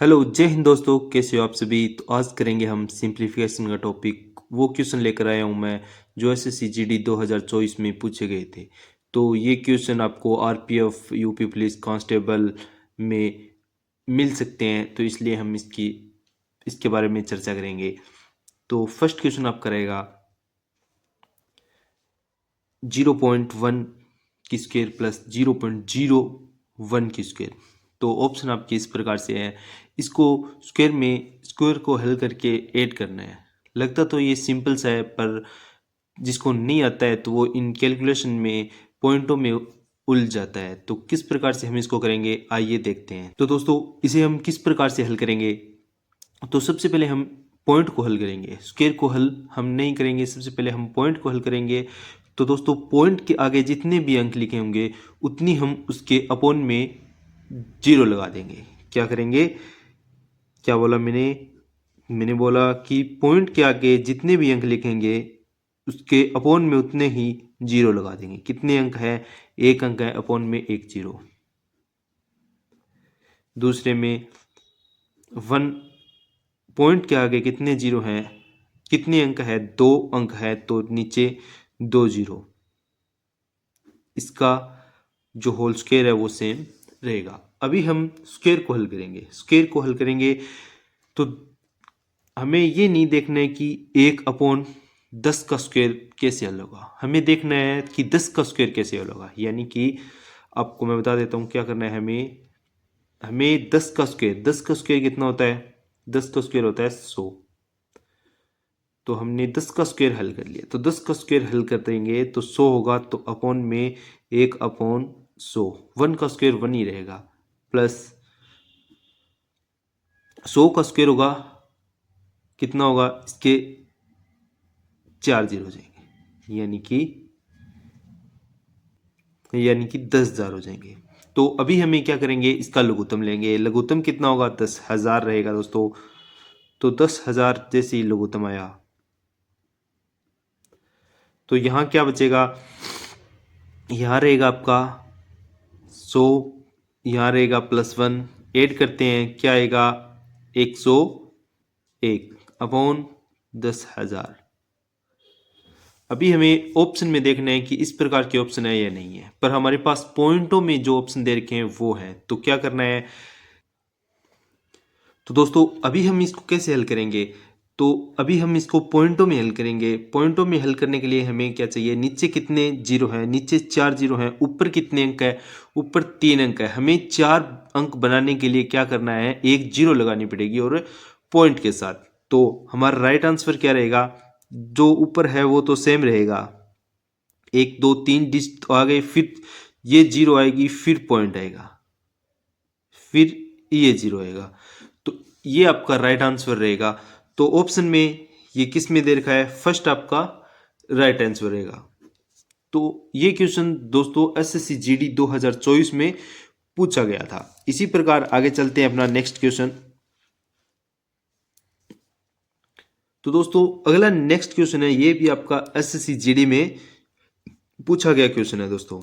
Hello जय हिंद दोस्तों, कैसे हो आप सभी। तो आज करेंगे हम सिंप्लीफिकेशन का टॉपिक। वो क्वेश्चन लेकर आया हूँ मैं जो एसएससी जीडी 2024 में पूछे गए थे। तो ये क्वेश्चन आपको आरपीएफ यूपी पुलिस कांस्टेबल में मिल सकते हैं, तो इसलिए हम इसके बारे में चर्चा करेंगे। तो फर्स्ट क्वेश्चन आपका रहेगा 0.1 की स्क्वायर प्लस 0.01 की स्क्वायर। तो ऑप्शन आपके इस प्रकार से है। इसको स्क्वायर को हल करके ऐड करना है। लगता तो ये सिंपल सा है, पर जिसको नहीं आता है तो वो इन कैलकुलेशन में पॉइंटों में उलझ जाता है। तो किस प्रकार से हम इसको करेंगे, आइए देखते हैं। तो दोस्तों, इसे हम किस प्रकार से हल करेंगे। तो सबसे पहले हम पॉइंट को हल करेंगे, स्क्वायर को हल हम नहीं करेंगे। सबसे पहले हम पॉइंट को हल करेंगे। तो दोस्तों, पॉइंट के आगे जितने भी अंक लिखे होंगे उतनी हम उसके अपॉन में जीरो लगा देंगे। क्या करेंगे, क्या बोला मैंने बोला कि पॉइंट के आगे जितने भी अंक लिखेंगे उसके अपॉन में उतने ही जीरो लगा देंगे। कितने अंक है, एक अंक है, अपॉन में एक जीरो। दूसरे में वन, पॉइंट के आगे कितने जीरो हैं, कितने अंक है, दो अंक है, तो नीचे दो जीरो। इसका जो होल स्क्वायर है वो सेम रहेगा। अभी हम स्क्वायर को हल करेंगे। स्क्वायर को हल करेंगे तो हमें ये नहीं देखना है कि 1/10 का स्क्वायर कैसे हल होगा, हमें देखना है कि 10 का स्क्वायर कैसे हल होगा। यानी कि आपको मैं बता देता हूँ क्या करना है। हमें 10 का स्क्वायर कितना होता है, 10 का स्क्वायर होता है 100। तो हमने 10 का स्क्वायर हल कर लिया। तो 10 का स्क्वायर हल कर देंगे तो 100 होगा, तो अपॉन में 1/100। 1 का स्क्वायर 1 ही रहेगा, प्लस 100 का स्क्वायर होगा, कितना होगा, इसके 4 जीरो हो जाएंगे, यानी कि 10,000 हो जाएंगे। तो अभी हमें क्या करेंगे, इसका लघुत्तम लेंगे। लघुत्तम कितना होगा, 10,000 रहेगा दोस्तों। तो 10,000 जैसे ही लघुत्तम आया तो यहाँ क्या बचेगा, यहाँ रहेगा आपका 100, यहाँ रहेगा +1, ऐड करते हैं, क्या आएगा, 101 अपॉन 10,000। अभी हमें ऑप्शन में देखना है कि इस प्रकार के ऑप्शन है या नहीं है, पर हमारे पास पॉइंटों में जो ऑप्शन दे रखे हैं वो है। तो क्या करना है, तो दोस्तों अभी हम इसको कैसे हल करेंगे। तो अभी हम इसको पॉइंटों में हल करेंगे। पॉइंटों में हल करने के लिए हमें क्या चाहिए, नीचे कितने जीरो है, नीचे 4 जीरो है, ऊपर कितने अंक है, ऊपर 3 अंक है। हमें 4 अंक बनाने के लिए क्या करना है, एक जीरो लगानी पड़ेगी और पॉइंट के साथ। तो हमारा राइट आंसर क्या रहेगा, जो ऊपर है वो तो सेम रहेगा, 1 2 3 डिजिट आ गए, फिर ये जीरो आएगी, फिर पॉइंट आएगा, फिर ये जीरो आएगा। तो ये आपका राइट आंसर रहेगा। तो ऑप्शन में ये किस में दे रखा है, फर्स्ट आपका राइट आंसर रहेगा। तो ये क्वेश्चन दोस्तों एसएससी जीडी 2024 में पूछा गया था। इसी प्रकार आगे चलते हैं अपना नेक्स्ट क्वेश्चन। तो दोस्तों अगला नेक्स्ट क्वेश्चन है, ये भी आपका एसएससी जीडी में पूछा गया क्वेश्चन है दोस्तों।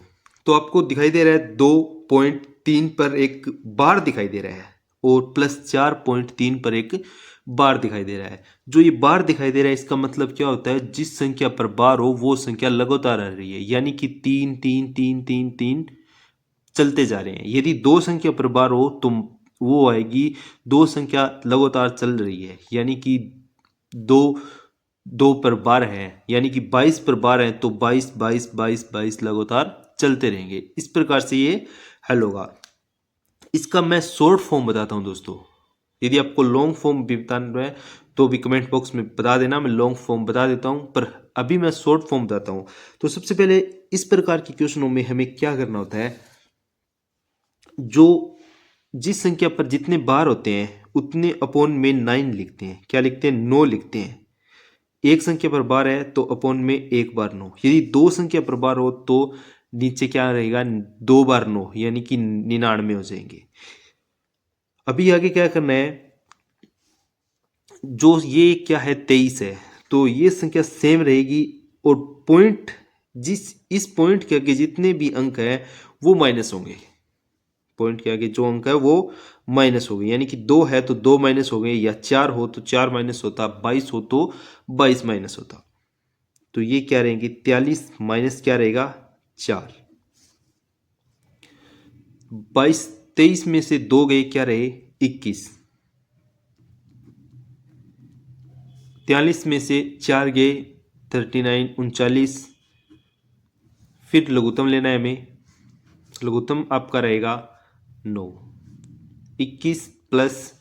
तो आपको दिखाई दे रहा है 2.3 पर एक बार दिखाई दे रहा है और +4.3 पर एक बार दिखाई दे रहा है। जो ये बार दिखाई दे रहा है इसका मतलब क्या होता है, जिस संख्या पर बार हो वो संख्या लगातार आ रही है, यानी कि 3 3 3 3 3 चलते जा रहे हैं। यदि दो संख्या पर बार हो तो वो आएगी दो संख्या लगातार चल रही है, यानी कि दो दो पर बार है, यानी कि 22 पर बार है, तो 22 22 22 22 लगातार चलते रहेंगे। इस प्रकार से ये हल होगा। इसका मैं शॉर्ट फॉर्म बताता हूं दोस्तों। यदि आपको लॉन्ग फॉर्म भी बताना है तो भी कमेंट बॉक्स में बता देना, मैं लॉन्ग फॉर्म बता देता हूं, पर अभी मैं शॉर्ट फॉर्म बताता हूं। तो सबसे पहले इस प्रकार के क्वेश्चनों में हमें क्या करना होता है, जो जिस संख्या पर जितने बार होते हैं उतने अपॉन में 9 लिखते हैं। क्या लिखते हैं, 9 लिखते हैं। एक संख्या पर बार है तो अपॉन में एक बार 9। यदि दो संख्या पर बार हो तो नीचे क्या रहेगा, 2 बार 9, यानी कि 99 हो जाएंगे। अभी आगे क्या करना है, जो ये क्या है 23 है, तो ये संख्या सेम रहेगी और पॉइंट इस पॉइंट के आगे जितने भी अंक है वो माइनस होंगे। पॉइंट के आगे जो अंक है वो माइनस हो गए, यानी कि 2 है तो 2 माइनस हो गए, या 4 हो तो 4 माइनस होता, 22 हो तो 22 माइनस होता। तो ये क्या रहेंगे, 43 माइनस क्या रहेगा 4। 22 23 में से 2 गए, क्या रहे 21। 43 में से 4 गए 39 39। फिर लघुत्तम लेना है हमें, लघुत्तम आपका रहेगा 9। 21 प्लस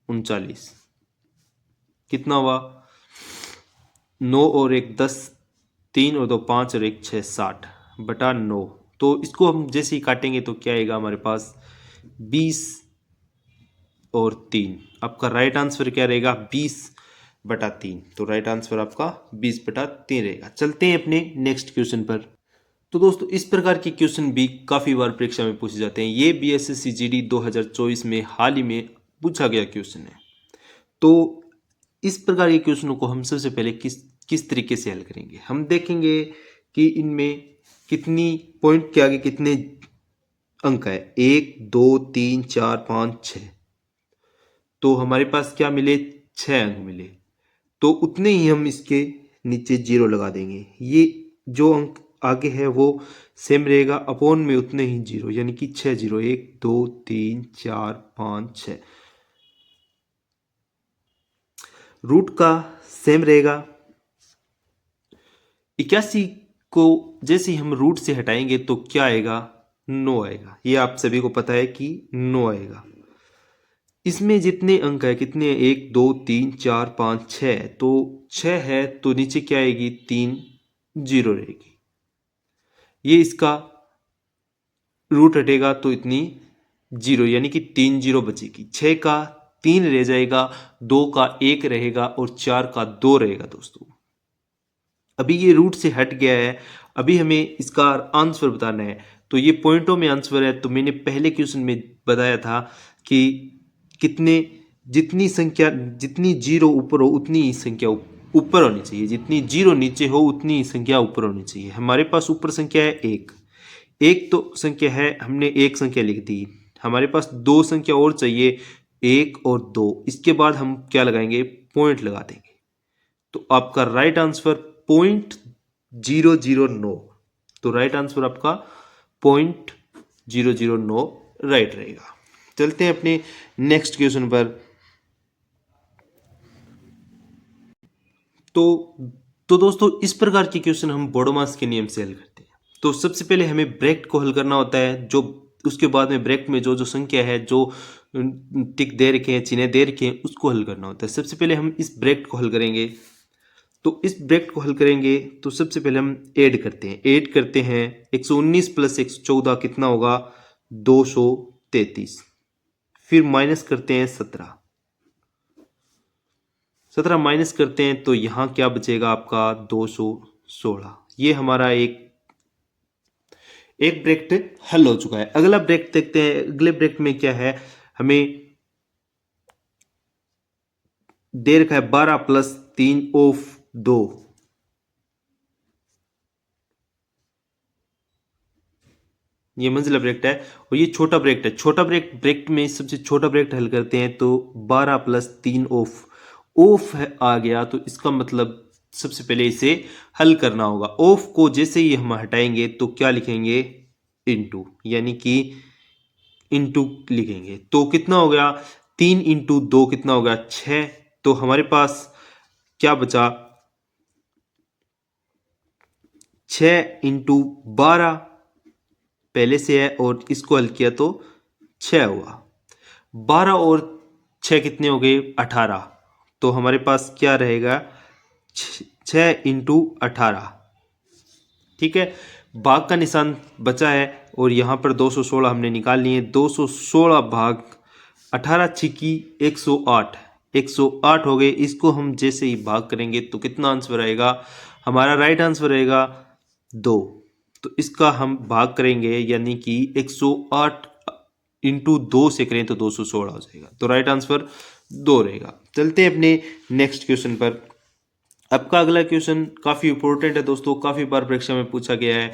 39 कितना हुआ, 9 और 1 10, 3 और 2 5 और 1 6 60 बटा 9। तो इसको हम जैसे ही काटेंगे तो क्या आएगा हमारे पास 20 और 3। आपका राइट आंसर क्या रहेगा 20 बटा 3। तो राइट आंसर आपका 20 बटा 3 रहेगा। चलते हैं अपने नेक्स्ट क्वेश्चन पर। तो दोस्तों इस प्रकार के क्वेश्चन भी काफ़ी बार परीक्षा में पूछे जाते हैं। ये बीएसएससी जीडी 2024 में हाल ही में पूछा गया क्वेश्चन है। तो इस प्रकार के क्वेश्चनों को हम सबसे पहले किस तरीके से हल करेंगे, हम देखेंगे कि इनमें कितनी पॉइंट के आगे कितने अंक है, 1 2 3 4 5 6। तो हमारे पास क्या मिले 6 अंक मिले, तो उतने ही हम इसके नीचे 0 लगा देंगे। ये जो अंक आगे है वो सेम रहेगा, अपॉन में उतने ही 0, यानी कि 6 0 1 2 3 4 5 6। रूट का सेम रहेगा। 81 को जैसे ही हम रूट से हटाएंगे तो क्या आएगा 9 आएगा। ये आप सभी को पता है कि 9 आएगा। इसमें जितने अंक है कितने, 1 2 3 4 5 6, तो 6 है तो नीचे क्या आएगी 3 0 रहेगी। ये इसका रूट हटेगा तो इतनी 0, यानी कि 3 0 बचेगी। 6 का 3 रह जाएगा, 2 का 1 रहेगा और 4 का 2 रहेगा दोस्तों। अभी ये रूट से हट गया है, अभी हमें इसका आंसर बताना है। तो ये पॉइंटों में आंसर है। तो मैंने पहले क्वेश्चन में बताया था कि कितने, जितनी संख्या, जितनी 0 ऊपर हो उतनी ही संख्या ऊपर होनी चाहिए, जितनी 0 नीचे हो उतनी ही संख्या ऊपर होनी चाहिए। हमारे पास ऊपर संख्या है 1, एक तो संख्या है, हमने एक संख्या लिख दी। हमारे पास 2 संख्या और चाहिए, 1 और 2। इसके बाद हम क्या लगाएंगे, पॉइंट लगा देंगे। तो आपका राइट आंसर 0.009। तो राइट आंसर आपका 0.009 राइट रहेगा। चलते हैं अपने नेक्स्ट क्वेश्चन पर। तो दोस्तों इस प्रकार के क्वेश्चन हम बोडोमास के नियम से हल करते हैं। तो सबसे पहले हमें ब्रैकेट को हल करना होता है, जो उसके बाद में ब्रैकेट में जो संख्या है, जो टिक दे रखे हैं, चिन्ह दे रखे हैं, उसको हल करना होता है। सबसे पहले हम इस ब्रैकेट को हल करेंगे। तो इस ब्रैकेट को हल करेंगे तो सबसे पहले हम ऐड करते हैं 119 प्लस 114 कितना होगा 233। फिर माइनस करते हैं 17 माइनस करते हैं तो यहाँ क्या बचेगा आपका 216। ये हमारा एक ब्रैकेट हल हो चुका है। अगला ब्रैकेट देखते हैं। अगले ब्रैकेट में क्या है, हमें दे रखा है 12 प्लस 3 ऑफ 2। ये मंजिला ब्रैकेट है और ये छोटा ब्रैकेट है। छोटा ब्रैकेट में सबसे छोटा ब्रैकेट हल करते हैं तो 12 प्लस 3 ऑफ आ गया। तो इसका मतलब सबसे पहले इसे हल करना होगा। ऑफ को जैसे ही हम हटाएंगे तो क्या लिखेंगे इनटू, यानी कि इनटू लिखेंगे। तो कितना हो गया 3 इंटू 2 कितना हो गया 6। तो हमारे पास क्या बचा 6 इंटू 12 पहले से है और इसको हल किया तो 6 हुआ। 12 और 6 कितने हो गए 18। तो हमारे पास क्या रहेगा 6 इंटू 18। ठीक है, भाग का निशान बचा है और यहाँ पर 216 हमने निकाल लिए। 216 भाग 18 छिकी 108, 108 हो गए। इसको हम जैसे ही भाग करेंगे तो कितना आंसर आएगा, हमारा राइट आंसर रहेगा 2। तो इसका हम भाग करेंगे यानी कि 108 इंटू 2 से करें तो 216 हो जाएगा। तो राइट आंसर 2 रहेगा। चलते हैं अपने नेक्स्ट क्वेश्चन पर। आपका अगला क्वेश्चन काफ़ी इंपॉर्टेंट है दोस्तों, काफ़ी बार परीक्षा में पूछा गया है।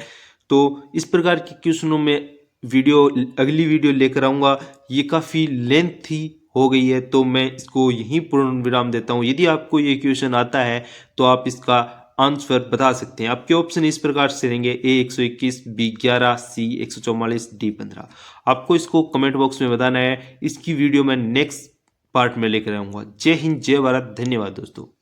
तो इस प्रकार के क्वेश्चनों में अगली वीडियो लेकर आऊँगा। ये काफ़ी लेंथी हो गई है तो मैं इसको यहीं पूर्ण विराम देता हूँ। यदि आपको ये क्वेश्चन आता है तो आप इसका आंसर बता सकते हैं। आपके ऑप्शन इस प्रकार से रहेंगे: ए 121, बी 11, सी 144, डी 15। आपको इसको कमेंट बॉक्स में बताना है। इसकी वीडियो मैं नेक्स्ट पार्ट में लेकर आऊँगा। जय हिंद, जय भारत, धन्यवाद दोस्तों।